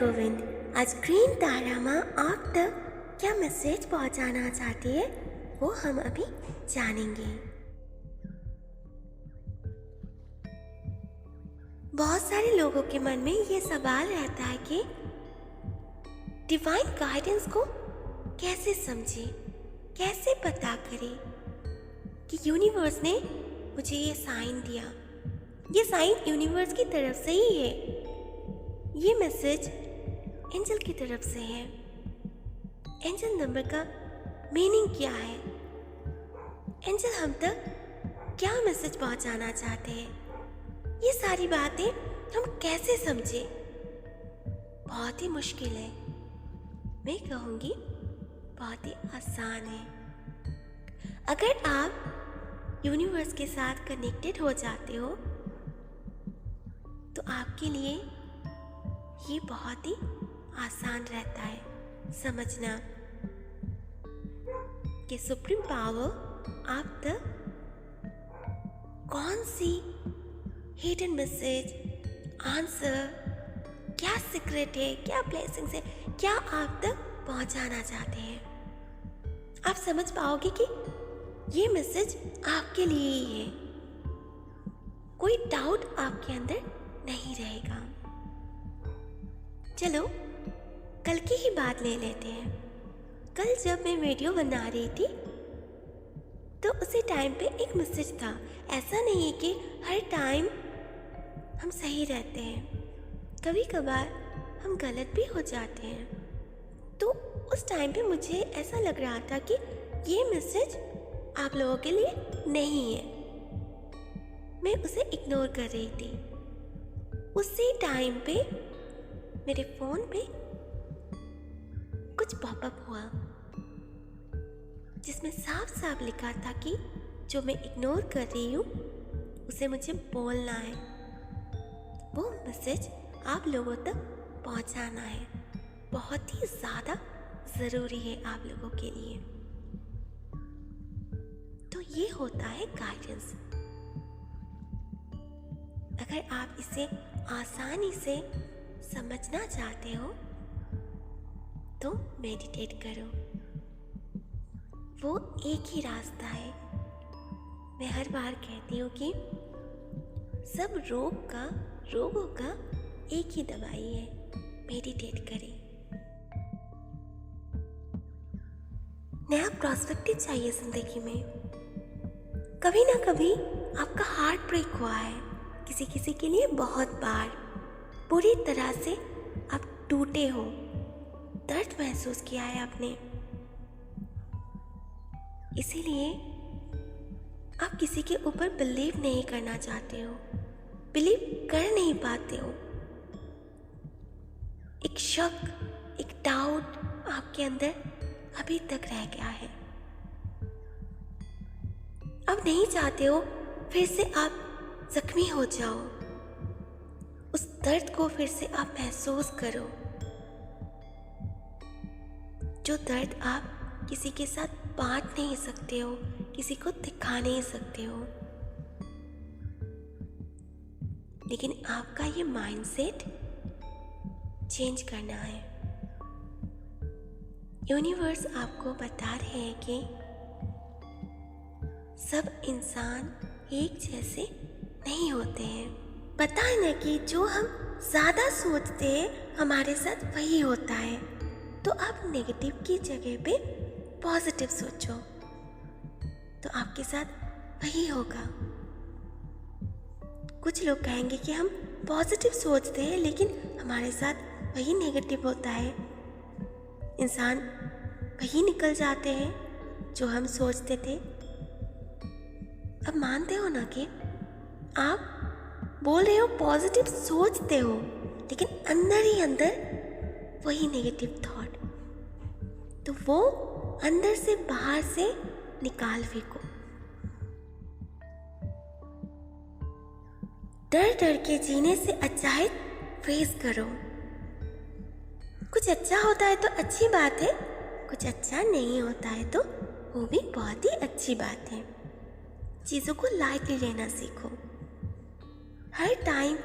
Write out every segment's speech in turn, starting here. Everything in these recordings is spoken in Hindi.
गोविंद। आज ग्रीन तारा माँ आप तक क्या मैसेज पहुँचाना चाहती है वो हम अभी जानेंगे। बहुत सारे लोगों के मन में ये सवाल रहता है कि डिवाइन गाइडेंस को कैसे समझे, कैसे पता करें कि यूनिवर्स ने मुझे ये साइन दिया, ये साइन यूनिवर्स की तरफ से ही है, ये मैसेज एंजल की तरफ से है, एंजल नंबर का मीनिंग क्या है, एंजल हम तक क्या मैसेज पहुंचाना चाहते हैं, ये सारी बातें हम कैसे समझे। बहुत ही मुश्किल है, मैं कहूँगी बहुत ही आसान है। अगर आप यूनिवर्स के साथ कनेक्टेड हो जाते हो तो आपके लिए ये बहुत ही आसान रहता है समझना कि सुप्रीम पावर आप तक कौन सी हिडन मैसेज, आंसर, क्या सीक्रेट है, क्या ब्लेसिंग्स है, क्या आप तक पहुंचाना चाहते हैं। आप समझ पाओगे कि ये मैसेज आपके लिए ही है, कोई डाउट आपके अंदर नहीं रहेगा। चलो कल की ही बात ले लेते हैं। कल जब मैं वीडियो बना रही थी तो उसी टाइम पे एक मैसेज था। ऐसा नहीं है कि हर टाइम हम सही रहते हैं, कभी कभार हम गलत भी हो जाते हैं। तो उस टाइम पे मुझे ऐसा लग रहा था कि ये मैसेज आप लोगों के लिए नहीं है, मैं उसे इग्नोर कर रही थी। उसी टाइम पे मेरे फोन पे कुछ पॉपअप हुआ जिसमें साफ साफ लिखा था कि जो मैं इग्नोर कर रही हूँ उसे मुझे बोलना है, वो मैसेज आप लोगों तक पहुँचाना है, बहुत ही ज़्यादा ज़रूरी है आप लोगों के लिए। तो ये होता है गाइडेंस। अगर आप इसे आसानी से समझना चाहते हो तो मेडिटेट करो, वो एक ही रास्ता है। मैं हर बार कहती हूँ कि सब रोगों का एक ही दवाई है, मेडिटेट करें। नया पर्सपेक्टिव चाहिए जिंदगी में। कभी ना कभी आपका हार्ट ब्रेक हुआ है, किसी किसी के लिए बहुत बार, पूरी तरह से आप टूटे हो, दर्द महसूस किया है आपने, इसीलिए आप किसी के ऊपर बिलीव नहीं करना चाहते हो, बिलीव कर नहीं पाते हो। एक शक, एक डाउट आपके अंदर अभी तक रह गया है। अब नहीं चाहते हो फिर से आप जख्मी हो जाओ, उस दर्द को फिर से आप महसूस करो, जो दर्द आप किसी के साथ बांट नहीं सकते हो, किसी को दिखा नहीं सकते हो। लेकिन आपका ये माइंडसेट चेंज करना है। यूनिवर्स आपको बता रहे हैं कि सब इंसान एक जैसे नहीं होते हैं। पता है ना कि जो हम ज़्यादा सोचते हैं हमारे साथ वही होता है। तो आप नेगेटिव की जगह पे पॉजिटिव सोचो तो आपके साथ वही होगा। कुछ लोग कहेंगे कि हम पॉजिटिव सोचते हैं लेकिन हमारे साथ वही नेगेटिव होता है। इंसान वही निकल जाते हैं जो हम सोचते थे। अब मानते हो ना कि आप बोल रहे हो पॉजिटिव सोचते हो लेकिन अंदर ही अंदर वही नेगेटिव थॉट, तो वो अंदर से बाहर से निकाल फेंको। डर डर के जीने से अच्छा है फेस करो। कुछ अच्छा होता है तो अच्छी बात है, कुछ अच्छा नहीं होता है तो वो भी बहुत ही अच्छी बात है। चीज़ों को लाइटली लेना सीखो। हर टाइम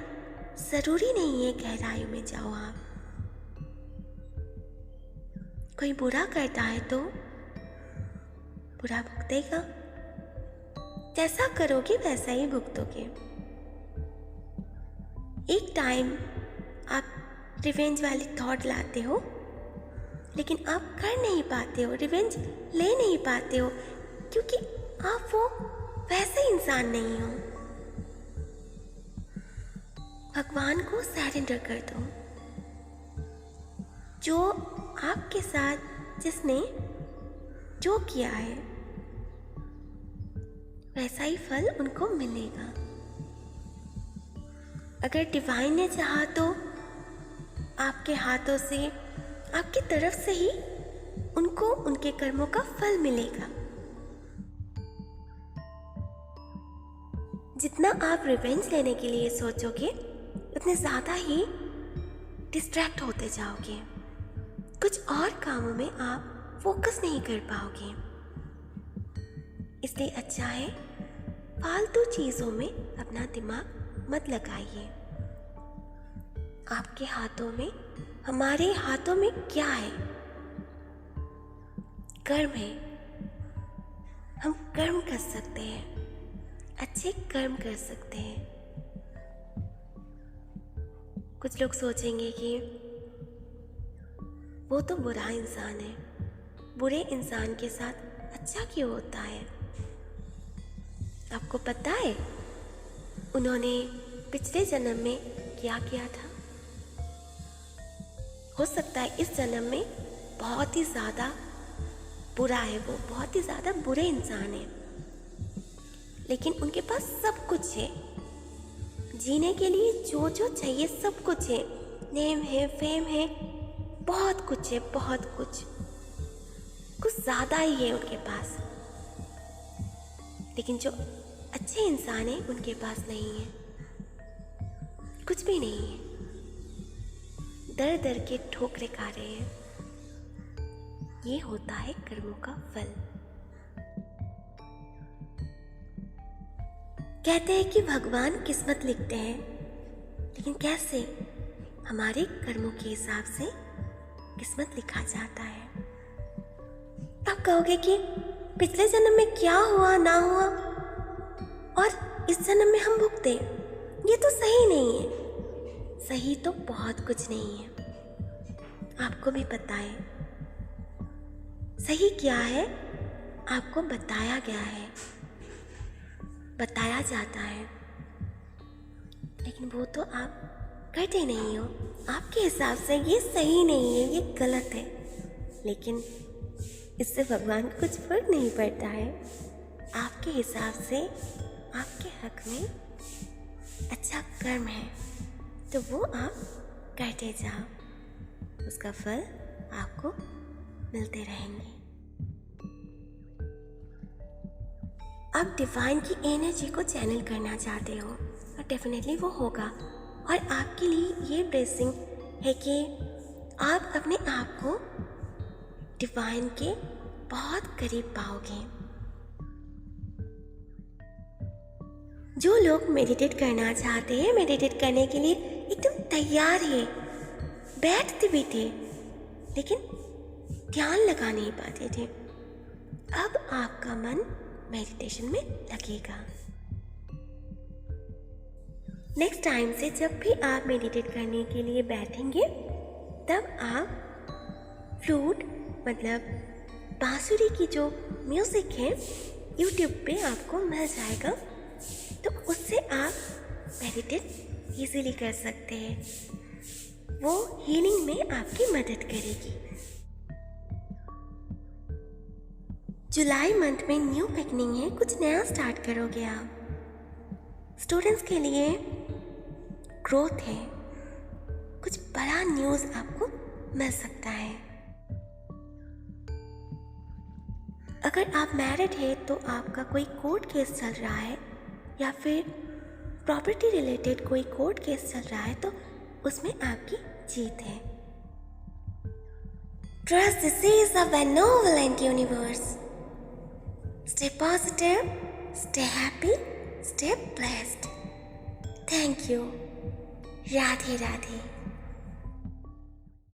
ज़रूरी नहीं है गहराइयों में जाओ आप। कोई बुरा करता है तो बुरा भुगतेगा, जैसा करोगे वैसा ही भुगतोगे। एक टाइम आप रिवेंज वाली थॉट लाते हो, लेकिन आप कर नहीं पाते हो, रिवेंज ले नहीं पाते हो, क्योंकि आप वो वैसे इंसान नहीं हो। भगवान को सरेंडर कर दो। जो आपके साथ जिसने जो किया है वैसा ही फल उनको मिलेगा। अगर डिवाइन ने चाहा तो आपके हाथों से, आपकी तरफ से ही उनको उनके कर्मों का फल मिलेगा। जितना आप रिवेंज लेने के लिए सोचोगे उतने ज़्यादा ही डिस्ट्रैक्ट होते जाओगे, कुछ और कामों में आप फोकस नहीं कर पाओगे। इसलिए अच्छा है फालतू चीज़ों में अपना दिमाग मत लगाइए। आपके हाथों में, हमारे हाथों में क्या है? कर्म है। हम कर्म कर सकते हैं, अच्छे कर्म कर सकते हैं। कुछ लोग सोचेंगे कि वो तो बुरा इंसान है, बुरे इंसान के साथ अच्छा क्यों होता है? आपको पता है उन्होंने पिछले जन्म में क्या किया था? हो सकता है इस जन्म में बहुत ही ज़्यादा बुरा है, वो बहुत ही ज़्यादा बुरे इंसान है, लेकिन उनके पास सब कुछ है, जीने के लिए जो जो चाहिए सब कुछ है, नेम है, फेम है, बहुत कुछ है, बहुत कुछ ज़्यादा ही है उनके पास। लेकिन जो अच्छे इंसान हैं उनके पास नहीं है, कुछ भी नहीं है, दर दर के ठोकरे खा रहे हैं। ये होता है कर्मों का फल। कहते हैं कि भगवान किस्मत लिखते हैं, लेकिन कैसे? हमारे कर्मों के हिसाब से किस्मत लिखा जाता है। आप कहोगे कि पिछले जन्म में क्या हुआ ना हुआ और इस जन्म में हम भुगते, ये तो सही नहीं है। सही तो बहुत कुछ नहीं है, आपको भी पता है। सही क्या है आपको बताया गया है, बताया जाता है, लेकिन वो तो आप करते नहीं हो। आपके हिसाब से ये सही नहीं है, ये गलत है, लेकिन इससे भगवान को कुछ फर्क नहीं पड़ता है। आपके हिसाब से आपके हक में अच्छा कर्म है तो वो आप करते जाओ, उसका फल आपको मिलते रहेंगे। आप डिवाइन की एनर्जी को चैनल करना चाहते हो और डेफिनेटली वो होगा, और आपके लिए ये ब्लेसिंग है कि आप अपने आप को डिवाइन के बहुत करीब पाओगे। जो लोग मेडिटेट करना चाहते हैं, मेडिटेट करने के लिए एकदम तैयार है, बैठते भी थे लेकिन ध्यान लगा नहीं पाते थे, अब आपका मन मेडिटेशन में लगेगा। नेक्स्ट टाइम से जब भी आप मेडिटेट करने के लिए बैठेंगे, तब आप फ्लूट मतलब बांसुरी की जो म्यूज़िक है यूट्यूब पे आपको मिल जाएगा, तो उससे आप मेडिटेट इजीली कर सकते हैं। वो हीलिंग में आपकी मदद करेगी। जुलाई मंथ में न्यू बिगनिंग है, कुछ नया स्टार्ट करोगे आप। स्टूडेंट्स के लिए ग्रोथ है, कुछ बड़ा न्यूज़ आपको मिल सकता है। अगर आप मैरिड है तो आपका कोई कोर्ट केस चल रहा है या फिर प्रॉपर्टी रिलेटेड कोई कोर्ट केस चल रहा है, तो उसमें आपकी जीत है। Trust this is a benevolent universe. Stay positive, stay happy, stay blessed. Thank you. Radhe Radhe.